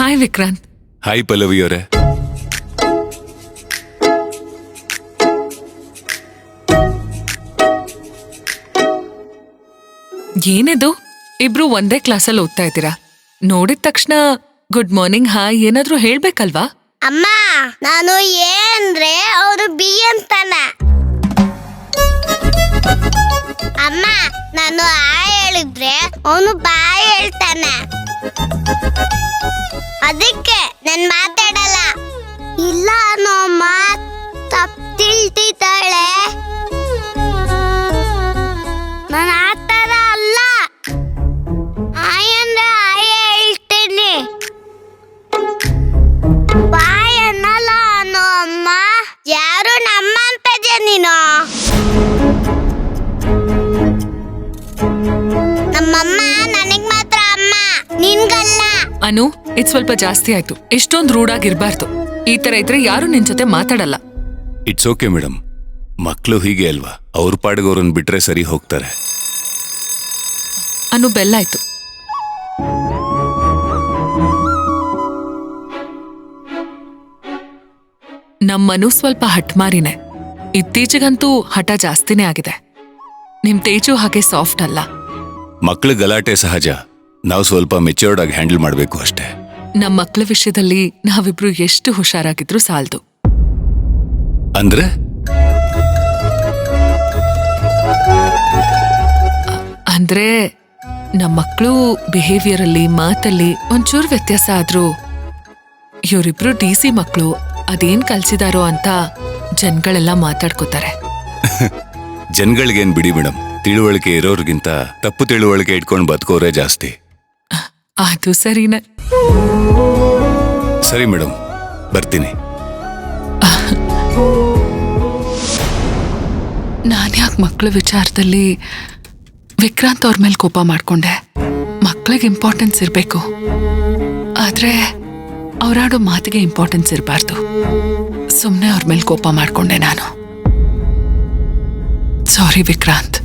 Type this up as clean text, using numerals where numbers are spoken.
Hi Vikrant. Hi Pallavi ಅವರೇ. ಏನಿದು, ಇಬ್ರು ಒಂದೇ ಕ್ಲಾಸಲ್ಲಿ ಓದ್ತಾ ಇದ್ದೀರಾ? ನೋಡಿದ ತಕ್ಷಣ ಗುಡ್ ಮಾರ್ನಿಂಗ್ ಹಾಯ್ ಏನಾದ್ರೂ ಹೇಳ್ಬೇಕಲ್ವಾ? ಅಮ್ಮ, ನಾನು ಎ ಅಂದ್ರೆ ಅವನು ಬಿ ಅಂತಾನ. ಅಮ್ಮ, ನಾನು ಆ ಹೇಳಿದ್ರೆ ಅವನು ಬಾ ಹೇಳ್ತಾನೆ. ಅದಕ್ಕೆ ನನ್ ಮಾತಾಡಲ್ಲ. ಇಲ್ಲ ಅಮ್ಮ, ತಪ್ಪು ತಿಳ್ತಿದ್ದಾಳೆ. ನಾನು ಆ ಥರ ಅಲ್ಲ. ಆಯ್ ಅಂದ್ರೆ ಆಯ್ ಹೇಳ್ತೇನೆ, ಬಾಯ್ ಅನ್ನಲ್ಲ ಅನ್ನೋ ಅಮ್ಮ. ಯಾರು ನಮ್ಮ ಅಂತದ್ಯ ನೀನು? ನಮ್ಮಮ್ಮ ನನಗ್ ಮಾತ್ರ ಅಮ್ಮ, ನಿನ್ಗಲ್ಲ. ಅನು, ಇದು ಸ್ವಲ್ಪ ಜಾಸ್ತಿ ಆಯ್ತು. ಇಷ್ಟೊಂದು ರೂಢಾಗಿರ್ಬಾರ್ದು. ಈ ತರ ಇದ್ರೆ ಯಾರು ನಿನ್ ಜೊತೆ ಮಾತಾಡಲ್ಲ. ಇಟ್ಸ್ ಓಕೆ ಮೇಡಮ್, ಮಕ್ಕಳು ಹೀಗೆ ಅಲ್ವಾ, ಅವ್ರ ಪಾಡಿಗೆ ಅವ್ರನ್ನ ಬಿಟ್ರೆ ಸರಿ ಹೋಗ್ತಾರೆ. ಅನು, ಬೆಲ್ಲಾಯ್ತು. ನಮ್ಮನು ಸ್ವಲ್ಪ ಹಠಮಾರಿನೇ. ಇತ್ತೀಚೆಗಂತೂ ಹಠ ಜಾಸ್ತಿನೇ ಆಗಿದೆ. ನಿಮ್ ತೇಜು ಹಾಗೆ ಸಾಫ್ಟ್ ಅಲ್ಲ. ಮಕ್ಳ ಗಲಾಟೆ ಸಹಜ, ನಾವು ಸ್ವಲ್ಪ ಮೆಚ್ಯೂರ್ಡ್ ಆಗಿ ಹ್ಯಾಂಡಲ್ ಮಾಡಬೇಕು ಅಷ್ಟೇ. ನಮ್ಮ ಮಕ್ಳ ವಿಷಯದಲ್ಲಿ ನಾವಿಬ್ರು ಎಷ್ಟು ಹುಷಾರಾಗಿದ್ರು ಸಾಲ್ದು. ಅಂದ್ರೆ ಅಂದ್ರೆ ನಮ್ಮ ಮಕ್ಕಳು ಬಿಹೇವಿಯರ್ ಅಲ್ಲಿ, ಮಾತಲ್ಲಿ ಒಂಚೂರು ವ್ಯತ್ಯಾಸ ಆದ್ರೂ ಇವರಿಬ್ರು ಡಿಸಿ ಮಕ್ಕಳು, ಅದೇನ್ ಕಲ್ಸಿದಾರೋ ಅಂತ ಜನಗಳೆಲ್ಲ ಮಾತಾಡ್ಕೋತಾರೆ. ಜನಗಳಿಗೇನ್ ಬಿಡಿ ಮೇಡಮ್, ತಿಳುವಳಿಕೆ ಇರೋರ್ಗಿಂತ ತಪ್ಪು ತಿಳುವಳಿಕೆ ಇಟ್ಕೊಂಡು ಬದುಕೋರೇ ಜಾಸ್ತಿ. ಅದು ಸರಿನೇ. ಸರಿ ಮೇಡಮ್, ಬರ್ತೀನಿ. ನಾನ್ಯಾಕೆ ಮಕ್ಕಳ ವಿಚಾರದಲ್ಲಿ ವಿಕ್ರಾಂತ್ ಅವ್ರ ಮೇಲೆ ಕೋಪ ಮಾಡ್ಕೊಂಡೆ? ಮಕ್ಳಿಗೆ ಇಂಪಾರ್ಟೆನ್ಸ್ ಇರಬೇಕು, ಆದ್ರೆ ಅವರಾಡೋ ಮಾತಿಗೆ ಇಂಪಾರ್ಟೆನ್ಸ್ ಇರಬಾರ್ದು. ಸುಮ್ಮನೆ ಅವ್ರ ಮೇಲೆ ಕೋಪ ಮಾಡ್ಕೊಂಡೆ ನಾನು. ಸಾರಿ ವಿಕ್ರಾಂತ್.